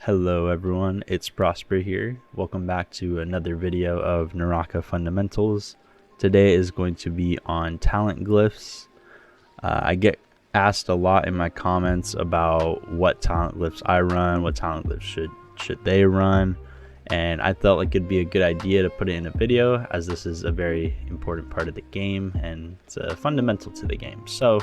Hello everyone, it's Prosper here. Welcome back to another video of NARAKA Fundamentals. Today is going to be on talent glyphs. I get asked a lot in my comments about what talent glyphs I run, what talent glyphs should they run, and I felt like it'd be a good idea to put it in a video as this is a very important part of the game and it's a fundamental to the game. So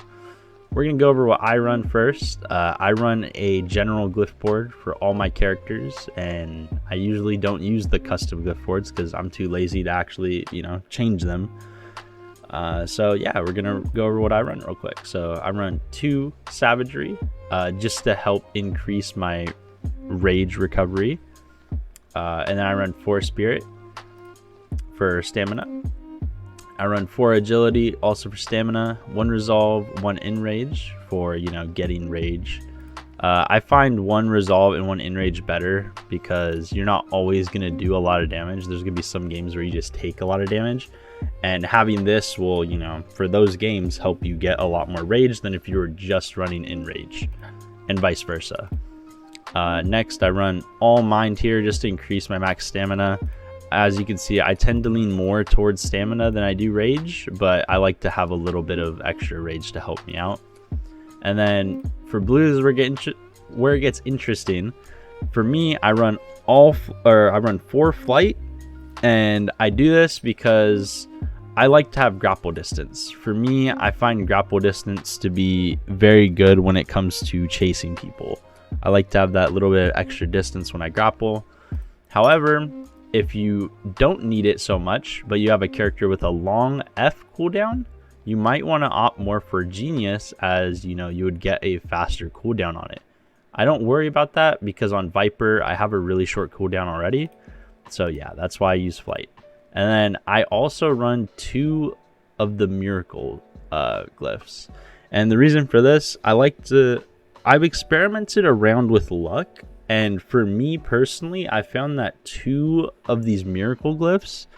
we're going to go over what I run first. I run a general glyph board for all my characters, and I usually don't use the custom glyph boards because I'm too lazy to actually, change them. So yeah, we're going to go over what I run real quick. So I run 2 Savagery just to help increase my rage recovery. And then I run 4 Spirit for stamina. I run 4 Agility, also for stamina, 1 Resolve, 1 Enrage for, getting rage. I find 1 Resolve and 1 Enrage better because you're not always going to do a lot of damage. There's going to be some games where you just take a lot of damage. And having this will, for those games, help you get a lot more rage than if you were just running Enrage, and vice versa. Next, I run all Mind here just to increase my max stamina. As you can see, I tend to lean more towards stamina than I do rage, but I like to have a little bit of extra rage to help me out. And then for blues, where it gets interesting. For me, I run 4 flight, and I do this because I like to have grapple distance. For me, I find grapple distance to be very good when it comes to chasing people. I like to have that little bit of extra distance when I grapple. However, if you don't need it so much, but you have a character with a long F cooldown, you might want to opt more for Genius, as you would get a faster cooldown on it. I don't worry about that because on Viper I have a really short cooldown already. So yeah, that's why I use Flight. And then I also run 2 of the Miracle glyphs. And the reason for this, I've experimented around with luck. And for me personally, I found that 2 of these miracle glyphs,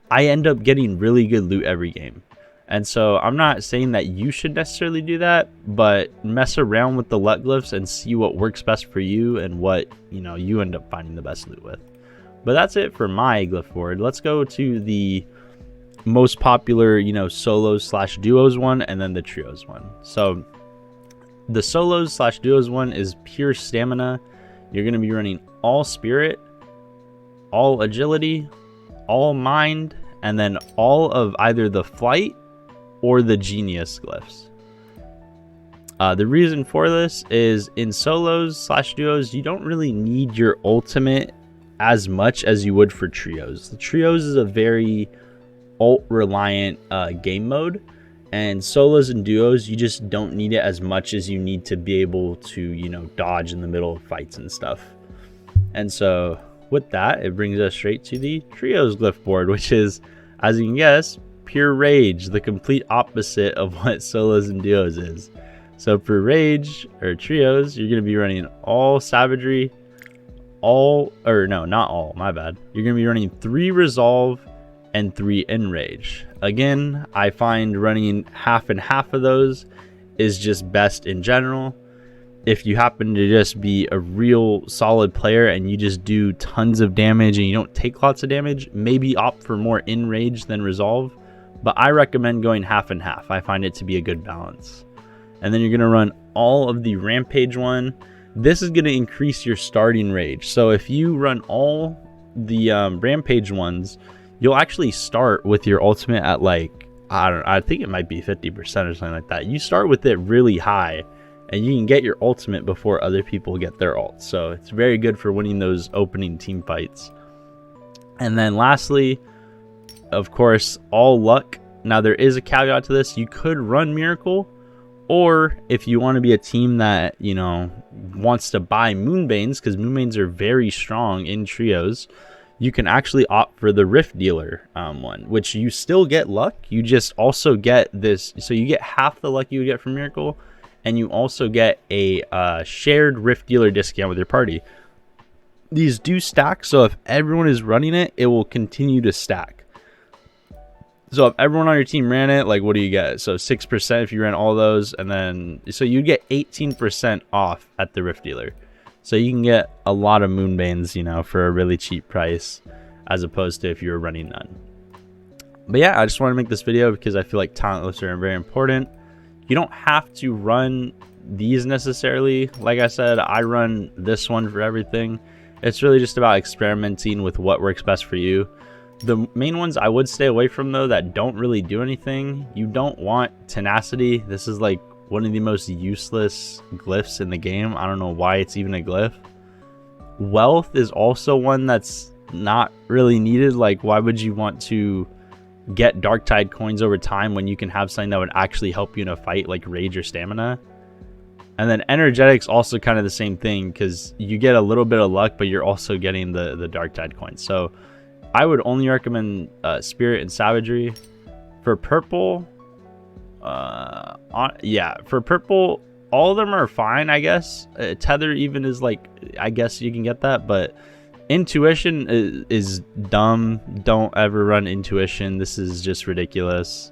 I end up getting really good loot every game. And so I'm not saying that you should necessarily do that, but mess around with the luck glyphs and see what works best for you and what, you end up finding the best loot with. But that's it for my glyph board. Let's go to the most popular, solos/duos one and then the trios one. So the solos/duos one is pure stamina. You're going to be running all Spirit, all Agility, all Mind, and then all of either the Flight or the Genius glyphs. The reason for this is in solos/duos, you don't really need your ultimate as much as you would for trios. The trios is a very ult-reliant game mode. And solos and duos, you just don't need it as much as you need to be able to, dodge in the middle of fights and stuff. And so with that, it brings us straight to the trios glyph board, which is, as you can guess, pure rage, the complete opposite of what solos and duos is. So for rage or trios, you're going to be running all Savagery, not all, my bad. You're going to be running 3 Resolve and 3 Enrage. Again, I find running half and half of those is just best in general. If you happen to just be a real solid player and you just do tons of damage and you don't take lots of damage, maybe opt for more Enrage than Resolve. But I recommend going half and half. I find it to be a good balance. And then you're going to run all of the Rampage one. This is going to increase your starting rage. So if you run all the Rampage ones, you'll actually start with your ultimate at I think it might be 50% or something like that. You start with it really high and you can get your ultimate before other people get their ult. So it's very good for winning those opening team fights. And then lastly, of course, all luck. Now there is a caveat to this. You could run Miracle, or if you want to be a team that, wants to buy Moonbanes, because Moonbanes are very strong in trios, you can actually opt for the Rift Dealer one, which you still get luck. You just also get this. So you get half the luck you would get from Miracle, and you also get a shared Rift Dealer discount with your party. These do stack, so if everyone is running it, it will continue to stack. So if everyone on your team ran it, what do you get? So 6% if you ran all those, and then so you get 18% off at the Rift Dealer. So you can get a lot of moonbanes, you know, for a really cheap price, as opposed to if you were running none. But yeah, I just want to make this video because I feel like talent glyphs are very important. You don't have to run these necessarily. Like I said, I run this one for everything. It's really just about experimenting with what works best for you. The main ones I would stay away from, though, that don't really do anything. You don't want tenacity. This is like one of the most useless glyphs in the game. I don't know why it's even a glyph. Wealth is also one that's not really needed. Like, why would you want to get dark tide coins over time when you can have something that would actually help you in a fight, like rage or stamina? And then energetics, also kind of the same thing, because you get a little bit of luck, but you're also getting the dark tide coins. So I would only recommend spirit and savagery. For purple, for purple, all of them are fine, I guess. Tether even is like, I guess you can get that, but intuition is dumb. Don't ever run intuition. This is just ridiculous.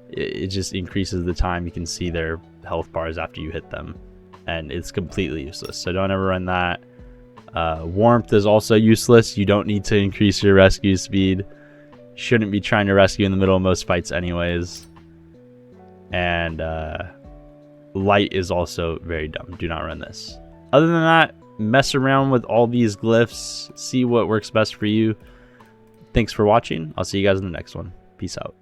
It just increases the time you can see their health bars after you hit them, and it's completely useless. So don't ever run that. Warmth is also useless. You don't need to increase your rescue speed. Shouldn't be trying to rescue in the middle of most fights anyways. And light is also very dumb. Do not run this. Other than that, mess around with all these glyphs, see what works best for you. Thanks for watching. I'll see you guys in the next one. Peace out.